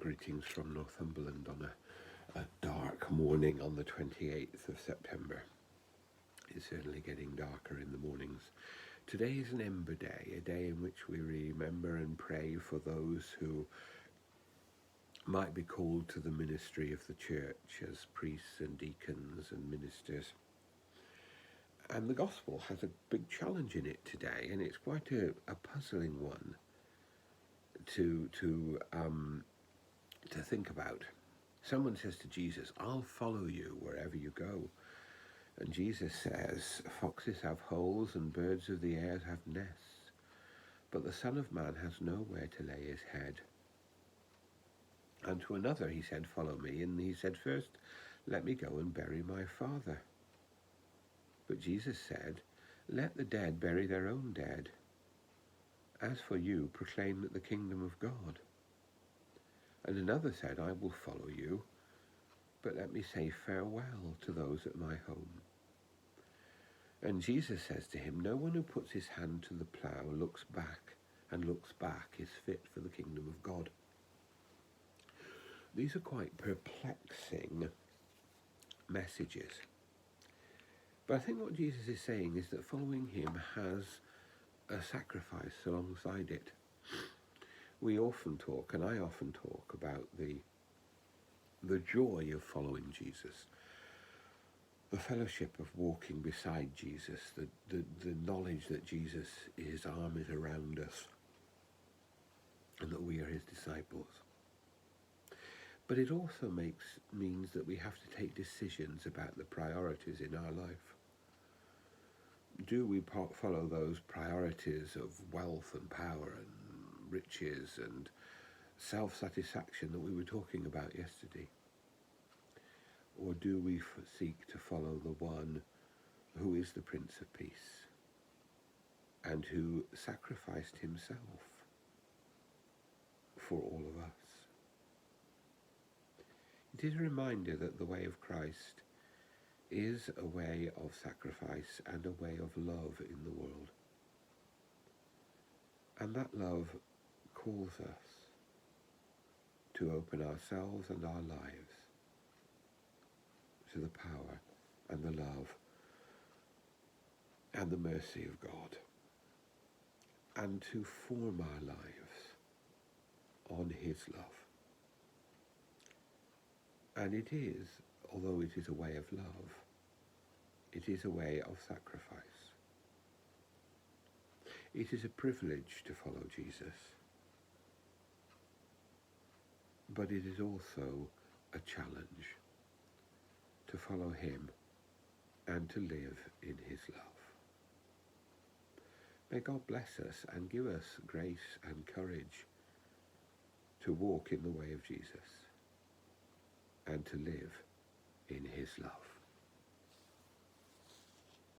Greetings from Northumberland on a dark morning on the 28th of September. It's certainly getting darker in the mornings. Today is an Ember Day, a day in which we remember and pray for those who might be called to the ministry of the church as priests and deacons and ministers. And the gospel has a big challenge in it today, and it's quite a puzzling one to think about. Someone says to Jesus, "I'll follow you wherever you go." And Jesus says, "Foxes have holes and birds of the air have nests, but the Son of Man has nowhere to lay his head." And to another he said, "Follow me." And he said, "First, let me go and bury my father." But Jesus said, "Let the dead bury their own dead. As for you, proclaim the kingdom of God." And another said, "I will follow you, but let me say farewell to those at my home." And Jesus says to him, "No one who puts his hand to the plough looks back is fit for the kingdom of God." These are quite perplexing messages. But I think what Jesus is saying is that following him has a sacrifice alongside it. We often talk, and I often talk, about the joy of following Jesus, the fellowship of walking beside Jesus, the knowledge that his arm is around us and that we are his disciples. But it also means that we have to take decisions about the priorities in our life. Do we follow those priorities of wealth and power and riches and self-satisfaction that we were talking about yesterday? Or do we seek to follow the one who is the Prince of Peace and who sacrificed himself for all of us? It is a reminder that the way of Christ is a way of sacrifice and a way of love in the world. And that love calls us to open ourselves and our lives to the power and the love and the mercy of God, and to form our lives on his love. And it is, although it is a way of love, it is a way of sacrifice. It is a privilege to follow Jesus, but it is also a challenge to follow him and to live in his love. May God bless us and give us grace and courage to walk in the way of Jesus and to live in his love.